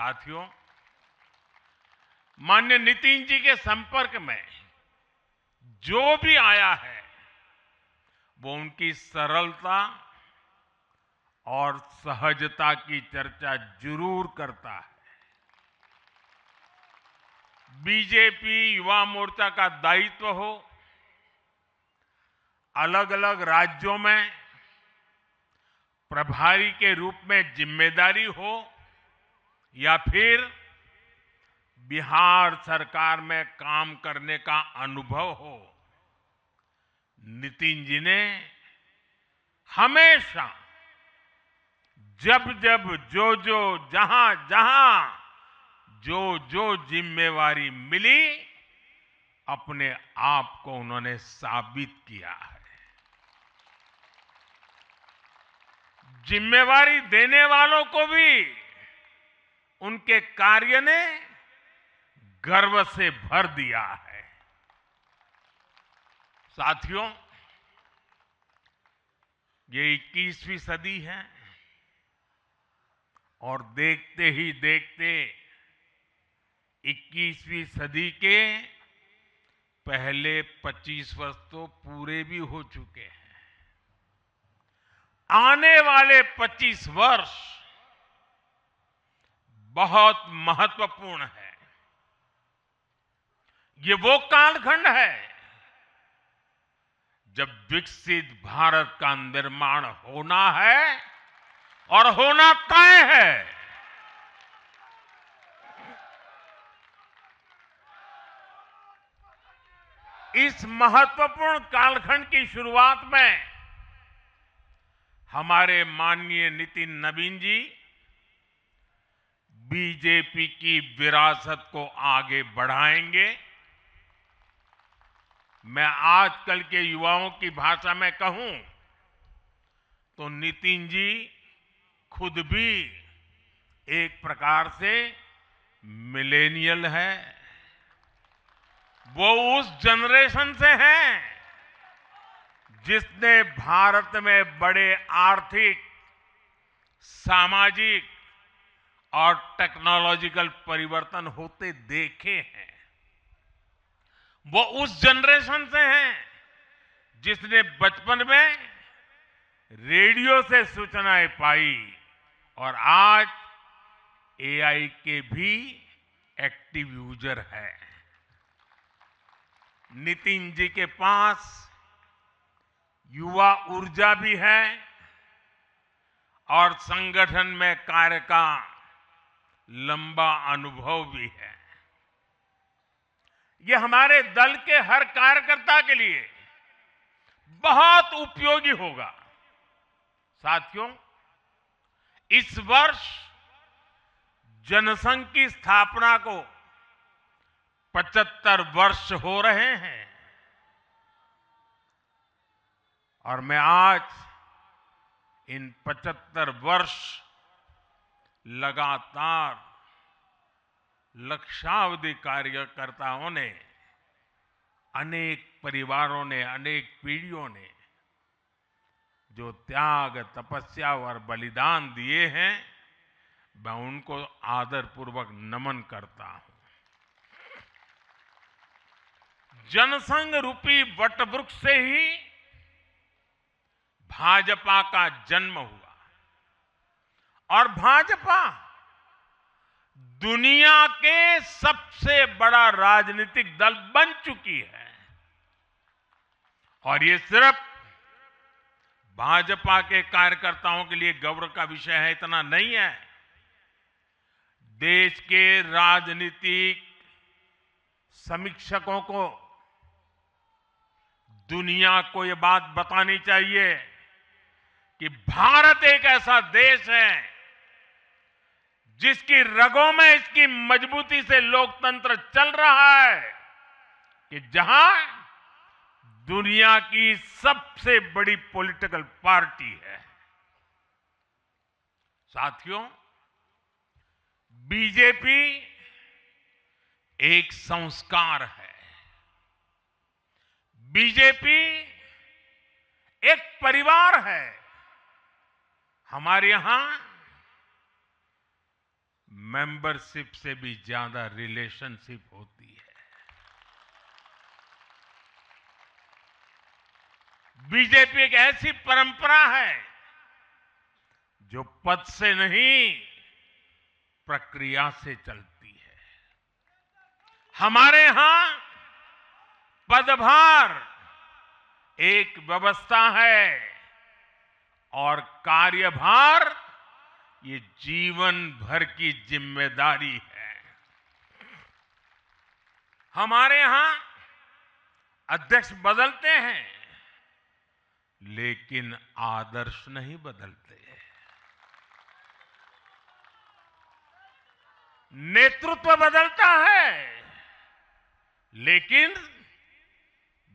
साथियों, माननीय नितिन जी के संपर्क में जो भी आया है वो उनकी सरलता और सहजता की चर्चा जरूर करता है। बीजेपी युवा मोर्चा का दायित्व हो, अलग अलग राज्यों में प्रभारी के रूप में जिम्मेदारी हो या फिर बिहार सरकार में काम करने का अनुभव हो, नितिन जी ने हमेशा जब जब जो जहां जहां जो जिम्मेवारी मिली अपने आप को उन्होंने साबित किया है। जिम्मेवारी देने वालों को भी उनके कार्य ने गर्व से भर दिया है। साथियों, ये 21वीं सदी है और देखते ही देखते 21वीं सदी के पहले 25 वर्ष तो पूरे भी हो चुके हैं। आने वाले 25 वर्ष बहुत महत्वपूर्ण है। ये वो कालखंड है जब विकसित भारत का निर्माण होना है और होना तय है। इस महत्वपूर्ण कालखंड की शुरुआत में हमारे माननीय नितिन नवीन जी बीजेपी की विरासत को आगे बढ़ाएंगे। मैं आजकल के युवाओं की भाषा में कहूं तो नितिन जी खुद भी एक प्रकार से मिलेनियल है। वो उस जनरेशन से हैं जिसने भारत में बड़े आर्थिक, सामाजिक और टेक्नोलॉजिकल परिवर्तन होते देखे हैं। वो उस जनरेशन से हैं जिसने बचपन में रेडियो से सूचनाएं पाई और आज एआई के भी एक्टिव यूजर है। नितिन जी के पास युवा ऊर्जा भी है और संगठन में कार्य का लंबा अनुभव भी है। ये हमारे दल के हर कार्यकर्ता के लिए बहुत उपयोगी होगा। साथियों, इस वर्ष जनसंघ की स्थापना को 75 वर्ष हो रहे हैं और मैं आज इन 75 वर्ष लगातार लक्षावधि कार्यकर्ताओं ने, अनेक परिवारों ने, अनेक पीढ़ियों ने जो त्याग, तपस्या और बलिदान दिए हैं, मैं उनको आदरपूर्वक नमन करता हूं। जनसंघ रूपी वटवृक्ष से ही भाजपा का जन्म हुआ और भाजपा दुनिया के सबसे बड़ा राजनीतिक दल बन चुकी है। और ये सिर्फ भाजपा के कार्यकर्ताओं के लिए गौरव का विषय है इतना नहीं है। देश के राजनीतिक समीक्षकों को दुनिया को ये बात बतानी चाहिए कि भारत एक ऐसा देश है जिसकी रगों में इसकी मजबूती से लोकतंत्र चल रहा है, कि जहां दुनिया की सबसे बड़ी पॉलिटिकल पार्टी है। साथियों, बीजेपी एक संस्कार है। बीजेपी एक परिवार है। हमारे यहां मेंबरशिप से भी ज्यादा रिलेशनशिप होती है। बीजेपी एक ऐसी परंपरा है जो पद से नहीं, प्रक्रिया से चलती है। हमारे यहां पदभार एक व्यवस्था है और कार्यभार ये जीवन भर की जिम्मेदारी है। हमारे यहां अध्यक्ष बदलते हैं, लेकिन आदर्श नहीं बदलते। नेतृत्व बदलता है, लेकिन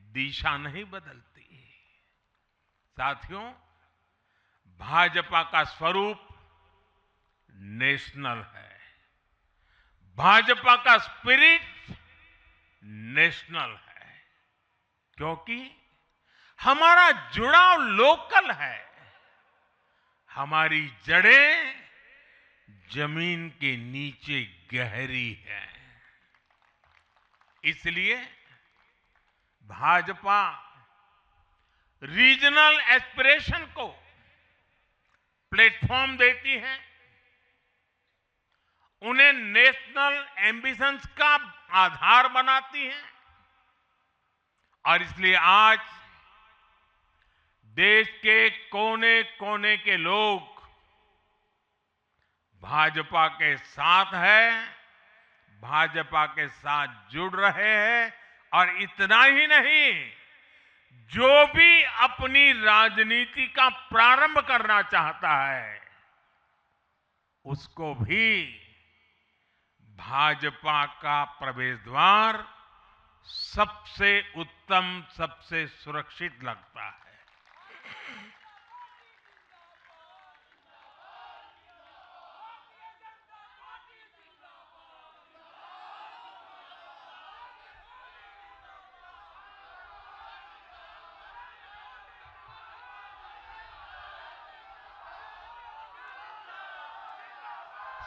दिशा नहीं बदलती। साथियों, भाजपा का स्वरूप नेशनल है। भाजपा का स्पिरिट नेशनल है, क्योंकि हमारा जुड़ाव लोकल है। हमारी जड़ें जमीन के नीचे गहरी है। इसलिए भाजपा रीजनल एस्पिरेशन को प्लेटफॉर्म देती है, उन्हें नेशनल एम्बिशंस का आधार बनाती है। और इसलिए आज देश के कोने कोने के लोग भाजपा के साथ हैं, भाजपा के साथ जुड़ रहे हैं। और इतना ही नहीं, जो भी अपनी राजनीति का प्रारंभ करना चाहता है, उसको भी भाजपा का प्रवेश द्वार सबसे उत्तम, सबसे सुरक्षित लगता है।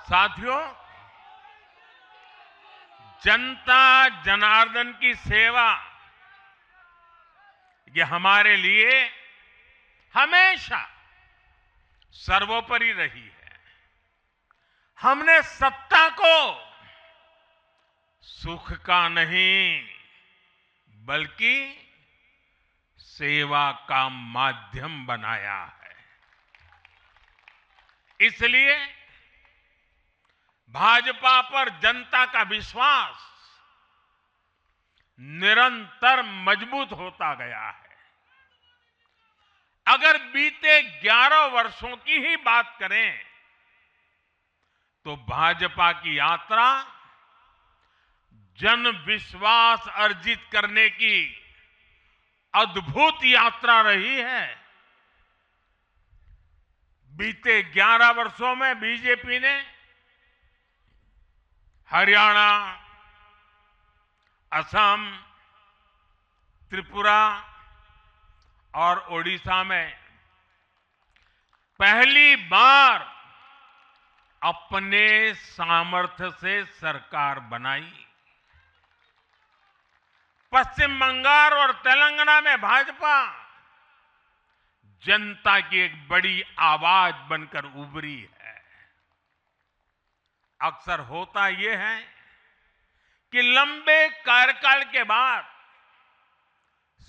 साथियों, जनता जनार्दन की सेवा ये हमारे लिए हमेशा सर्वोपरि रही है। हमने सत्ता को सुख का नहीं, बल्कि सेवा का माध्यम बनाया है। इसलिए भाजपा पर जनता का विश्वास निरंतर मजबूत होता गया है। अगर बीते 11 वर्षों की ही बात करें तो भाजपा की यात्रा जन विश्वास अर्जित करने की अद्भुत यात्रा रही है। बीते 11 वर्षों में बीजेपी ने हरियाणा, असम, त्रिपुरा और ओडिशा में पहली बार अपने सामर्थ्य से सरकार बनाई। पश्चिम बंगाल और तेलंगाना में भाजपा जनता की एक बड़ी आवाज बनकर उभरी है। अक्सर होता यह है कि लंबे कार्यकाल के बाद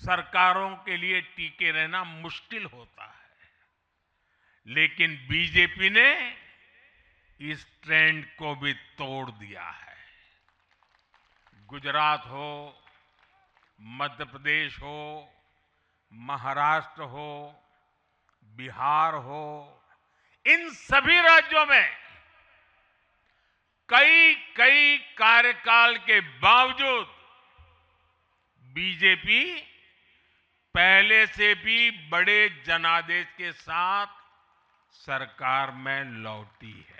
सरकारों के लिए टिके रहना मुश्किल होता है, लेकिन बीजेपी ने इस ट्रेंड को भी तोड़ दिया है। गुजरात हो, मध्य प्रदेश हो, महाराष्ट्र हो, बिहार हो, इन सभी राज्यों में कई कार्यकाल के बावजूद बीजेपी पहले से भी बड़े जनादेश के साथ सरकार में लौटी है।